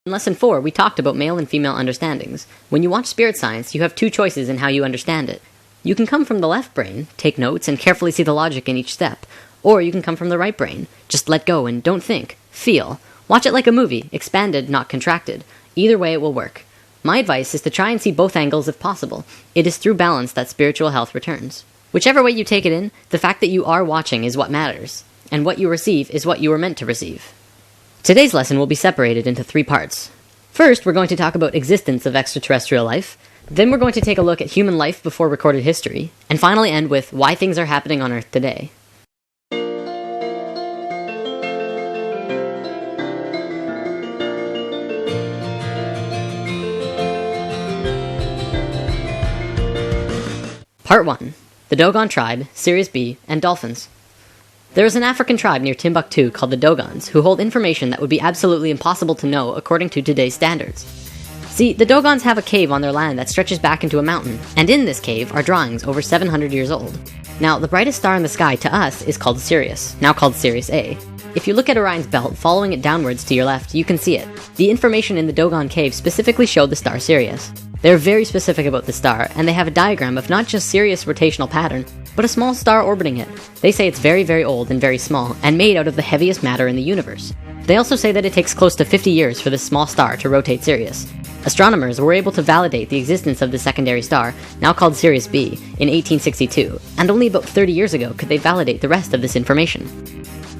In Lesson 4, we talked about male and female understandings. When you watch spirit science, you have two choices in how you understand it. You can come from the left brain, take notes, and carefully see the logic in each step. Or you can come from the right brain, just let go and don't think, feel. Watch it like a movie, expanded, not contracted. Either way it will work. My advice is to try and see both angles if possible. It is through balance that spiritual health returns. Whichever way you take it in, the fact that you are watching is what matters. And what you receive is what you were meant to receive. Today's lesson will be separated into 3 parts. First, we're going to talk about existence of extraterrestrial life. Then we're going to take a look at human life before recorded history. And finally end with why things are happening on Earth today. Part 1. The Dogon Tribe, Sirius B, and Dolphins. There is an African tribe near Timbuktu called the Dogons, who hold information that would be absolutely impossible to know according to today's standards. See, the Dogons have a cave on their land that stretches back into a mountain, and in this cave are drawings over 700 years old. Now, the brightest star in the sky to us is called Sirius, now called Sirius A. If you look at Orion's belt, following it downwards to your left, you can see it. The information in the Dogon cave specifically showed the star Sirius. They're very specific about the star, and they have a diagram of not just Sirius' rotational pattern, but a small star orbiting it. They say it's very, very old and very small, and made out of the heaviest matter in the universe. They also say that it takes close to 50 years for this small star to rotate Sirius. Astronomers were able to validate the existence of the secondary star, now called Sirius B, in 1862, and only about 30 years ago could they validate the rest of this information.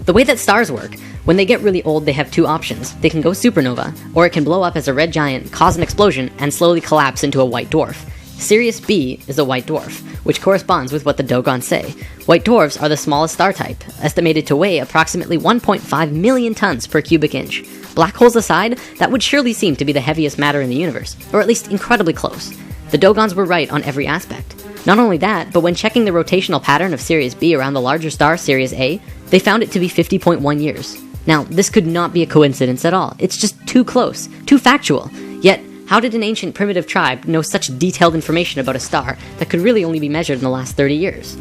The way that stars work, when they get really old they have 2 options. They can go supernova, or it can blow up as a red giant, cause an explosion, and slowly collapse into a white dwarf. Sirius B is a white dwarf, which corresponds with what the Dogons say. White dwarfs are the smallest star type, estimated to weigh approximately 1.5 million tons per cubic inch. Black holes aside, that would surely seem to be the heaviest matter in the universe, or at least incredibly close. The Dogons were right on every aspect. Not only that, but when checking the rotational pattern of Sirius B around the larger star Sirius A, they found it to be 50.1 years. Now, this could not be a coincidence at all. It's just too close, too factual. Yet, how did an ancient primitive tribe know such detailed information about a star that could really only be measured in the last 30 years?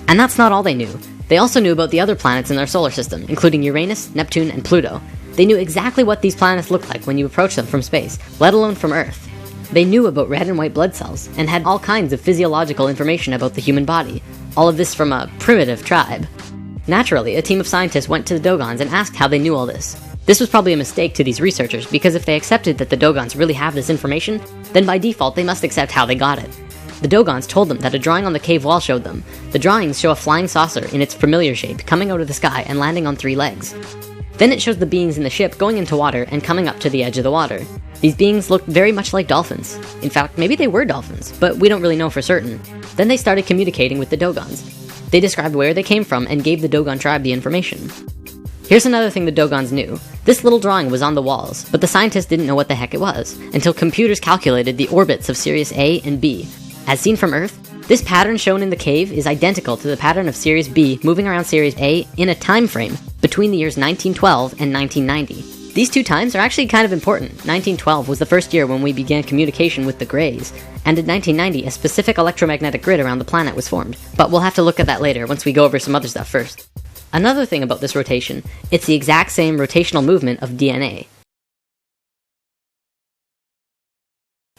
And that's not all they knew. They also knew about the other planets in their solar system, including Uranus, Neptune, and Pluto. They knew exactly what these planets looked like when you approach them from space, let alone from Earth. They knew about red and white blood cells, and had all kinds of physiological information about the human body. All of this from a primitive tribe. Naturally, a team of scientists went to the Dogons and asked how they knew all this. This was probably a mistake to these researchers, because if they accepted that the Dogons really have this information, then by default they must accept how they got it. The Dogons told them that a drawing on the cave wall showed them. The drawings show a flying saucer in its familiar shape coming out of the sky and landing on 3 legs. Then it shows the beings in the ship going into water and coming up to the edge of the water. These beings looked very much like dolphins. In fact, maybe they were dolphins, but we don't really know for certain. Then they started communicating with the Dogons. They described where they came from and gave the Dogon tribe the information. Here's another thing the Dogons knew. This little drawing was on the walls, but the scientists didn't know what the heck it was, until computers calculated the orbits of Sirius A and B. As seen from Earth, this pattern shown in the cave is identical to the pattern of Sirius B moving around Sirius A in a time frame between the years 1912 and 1990. These 2 times are actually kind of important. 1912 was the first year when we began communication with the Greys, and in 1990 a specific electromagnetic grid around the planet was formed. But we'll have to look at that later once we go over some other stuff first. Another thing about this rotation, it's the exact same rotational movement of DNA.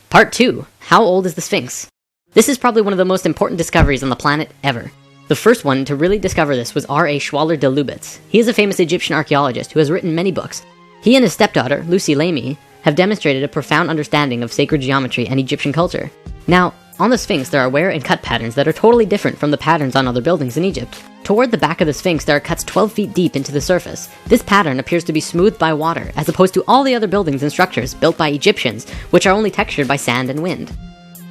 Part 2. How old is the Sphinx? This is probably one of the most important discoveries on the planet ever. The first one to really discover this was R.A. Schwaller de Lubitz. He is a famous Egyptian archaeologist who has written many books. He and his stepdaughter, Lucy Lamy, have demonstrated a profound understanding of sacred geometry and Egyptian culture. Now, on the Sphinx there are wear and cut patterns that are totally different from the patterns on other buildings in Egypt. Toward the back of the Sphinx there are cuts 12 feet deep into the surface. This pattern appears to be smoothed by water, as opposed to all the other buildings and structures built by Egyptians, which are only textured by sand and wind.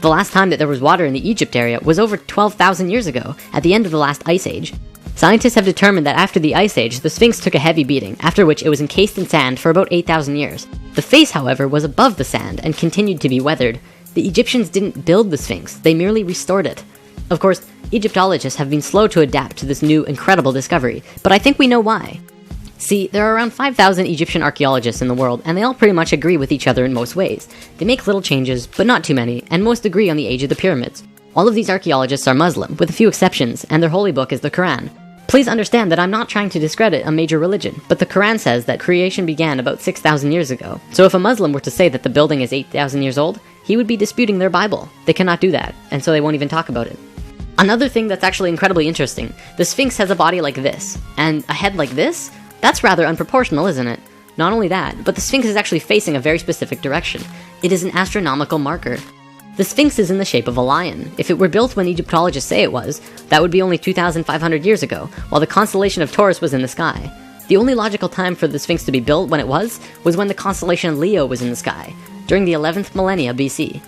The last time that there was water in the Egypt area was over 12,000 years ago, at the end of the last ice age. Scientists have determined that after the ice age, the Sphinx took a heavy beating, after which it was encased in sand for about 8,000 years. The face, however, was above the sand and continued to be weathered. The Egyptians didn't build the Sphinx, they merely restored it. Of course, Egyptologists have been slow to adapt to this new, incredible discovery, but I think we know why. See, there are around 5,000 Egyptian archaeologists in the world, and they all pretty much agree with each other in most ways. They make little changes, but not too many, and most agree on the age of the pyramids. All of these archaeologists are Muslim, with a few exceptions, and their holy book is the Quran. Please understand that I'm not trying to discredit a major religion, but the Quran says that creation began about 6,000 years ago. So if a Muslim were to say that the building is 8,000 years old, he would be disputing their Bible. They cannot do that, and so they won't even talk about it. Another thing that's actually incredibly interesting, the Sphinx has a body like this, and a head like this? That's rather unproportional, isn't it? Not only that, but the Sphinx is actually facing a very specific direction. It is an astronomical marker. The Sphinx is in the shape of a lion. If it were built when Egyptologists say it was, that would be only 2,500 years ago, while the constellation of Taurus was in the sky. The only logical time for the Sphinx to be built when it was when the constellation Leo was in the sky, during the 11th millennia BC.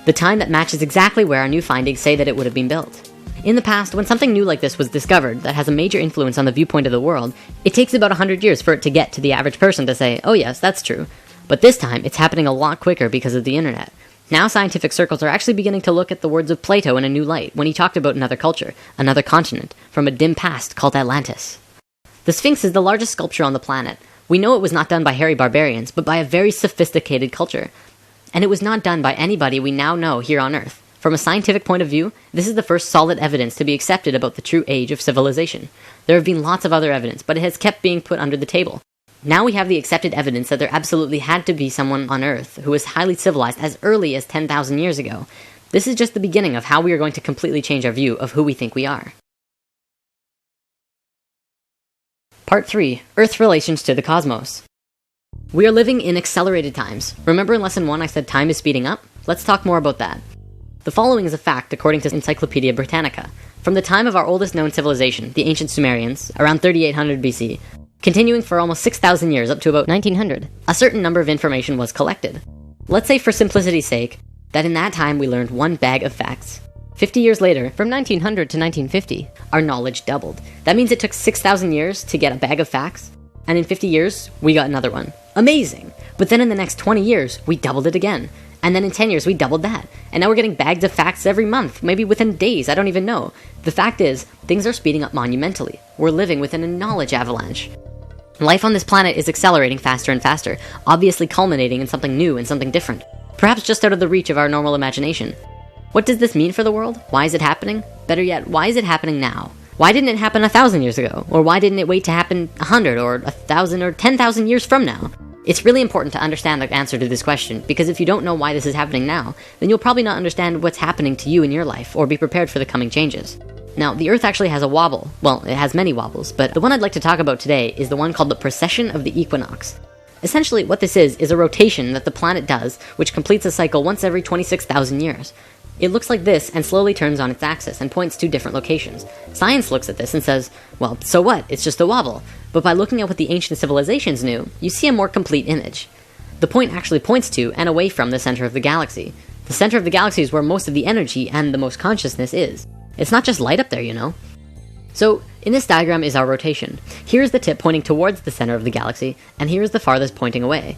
The time that matches exactly where our new findings say that it would have been built. In the past, when something new like this was discovered that has a major influence on the viewpoint of the world, it takes about 100 years for it to get to the average person to say, oh yes, that's true. But this time, it's happening a lot quicker because of the internet. Now scientific circles are actually beginning to look at the words of Plato in a new light when he talked about another culture, another continent, from a dim past called Atlantis. The Sphinx is the largest sculpture on the planet. We know it was not done by hairy barbarians, but by a very sophisticated culture. And it was not done by anybody we now know here on Earth. From a scientific point of view, this is the first solid evidence to be accepted about the true age of civilization. There have been lots of other evidence, but it has kept being put under the table. Now we have the accepted evidence that there absolutely had to be someone on Earth who was highly civilized as early as 10,000 years ago. This is just the beginning of how we are going to completely change our view of who we think we are. Part 3. Earth's relations to the cosmos. We are living in accelerated times. Remember in Lesson 1 I said time is speeding up? Let's talk more about that. The following is a fact according to Encyclopedia Britannica. From the time of our oldest known civilization, the ancient Sumerians, around 3800 BC, continuing for almost 6,000 years up to about 1900, a certain number of information was collected. Let's say for simplicity's sake, that in that time we learned one bag of facts. 50 years later, from 1900 to 1950, our knowledge doubled. That means it took 6,000 years to get a bag of facts, and in 50 years, we got another one. Amazing! But then in the next 20 years, we doubled it again. And then in 10 years, we doubled that. And now we're getting bags of facts every month, maybe within days, I don't even know. The fact is, things are speeding up monumentally. We're living within a knowledge avalanche. Life on this planet is accelerating faster and faster, obviously culminating in something new and something different. Perhaps just out of the reach of our normal imagination. What does this mean for the world? Why is it happening? Better yet, why is it happening now? Why didn't it happen 1,000 years ago? Or why didn't it wait to happen 100 or 1,000 or 10,000 years from now? It's really important to understand the answer to this question, because if you don't know why this is happening now, then you'll probably not understand what's happening to you in your life, or be prepared for the coming changes. Now, the Earth actually has a wobble. Well, it has many wobbles, but the one I'd like to talk about today is the one called the precession of the equinox. Essentially, what this is a rotation that the planet does, which completes a cycle once every 26,000 years. It looks like this and slowly turns on its axis and points to different locations. Science looks at this and says, well, so what? It's just a wobble. But by looking at what the ancient civilizations knew, you see a more complete image. The point actually points to and away from the center of the galaxy. The center of the galaxy is where most of the energy and the most consciousness is. It's not just light up there, you know. So, in this diagram is our rotation. Here's the tip pointing towards the center of the galaxy, and here's the farthest pointing away.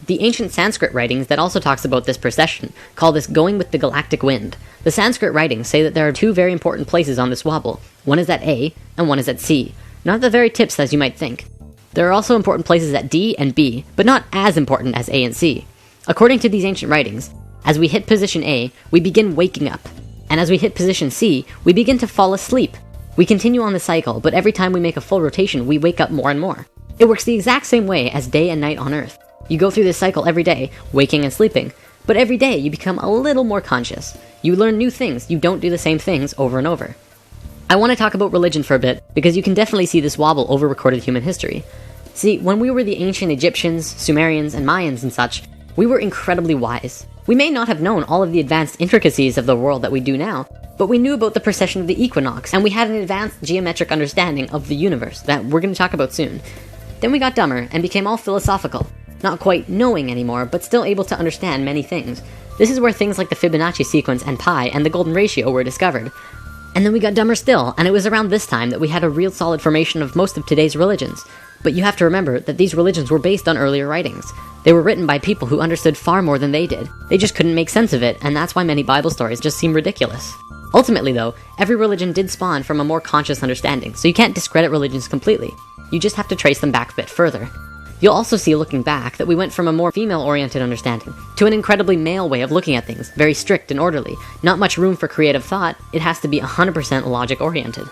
The ancient Sanskrit writings that also talks about this precession call this going with the galactic wind. The Sanskrit writings say that there are two very important places on this wobble. One is at A, and one is at C. Not the very tips as you might think. There are also important places at D and B, but not as important as A and C. According to these ancient writings, as we hit position A, we begin waking up. And as we hit position C, we begin to fall asleep. We continue on the cycle, but every time we make a full rotation, we wake up more and more. It works the exact same way as day and night on Earth. You go through this cycle every day, waking and sleeping, but every day you become a little more conscious. You learn new things, you don't do the same things over and over. I want to talk about religion for a bit, because you can definitely see this wobble over recorded human history. See, when we were the ancient Egyptians, Sumerians, and Mayans and such, we were incredibly wise. We may not have known all of the advanced intricacies of the world that we do now, but we knew about the precession of the equinox, and we had an advanced geometric understanding of the universe that we're going to talk about soon. Then we got dumber and became all philosophical. Not quite knowing anymore, but still able to understand many things. This is where things like the Fibonacci sequence and pi and the golden ratio were discovered. And then we got dumber still, and it was around this time that we had a real solid formation of most of today's religions. But you have to remember that these religions were based on earlier writings. They were written by people who understood far more than they did. They just couldn't make sense of it, and that's why many Bible stories just seem ridiculous. Ultimately though, every religion did spawn from a more conscious understanding, so you can't discredit religions completely. You just have to trace them back a bit further. You'll also see looking back that we went from a more female-oriented understanding to an incredibly male way of looking at things, very strict and orderly. Not much room for creative thought, it has to be 100% logic-oriented.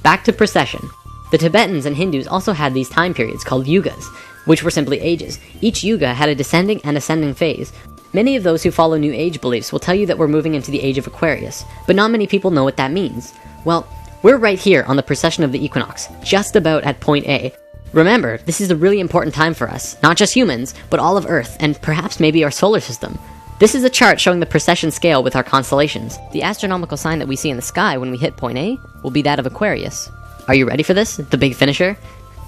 Back to precession. The Tibetans and Hindus also had these time periods called yugas, which were simply ages. Each yuga had a descending and ascending phase. Many of those who follow New Age beliefs will tell you that we're moving into the age of Aquarius, but not many people know what that means. Well, we're right here on the precession of the equinox, just about at point A. Remember, this is a really important time for us, not just humans, but all of Earth, and perhaps maybe our solar system. This is a chart showing the precession scale with our constellations. The astronomical sign that we see in the sky when we hit point A will be that of Aquarius. Are you ready for this? The big finisher?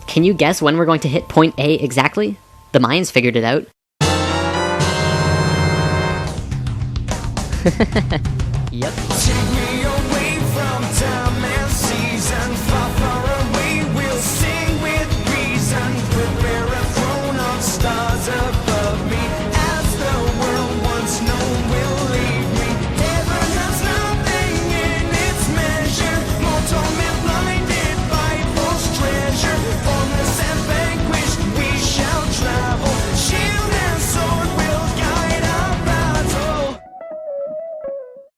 Can you guess when we're going to hit point A exactly? The Mayans figured it out. Yep.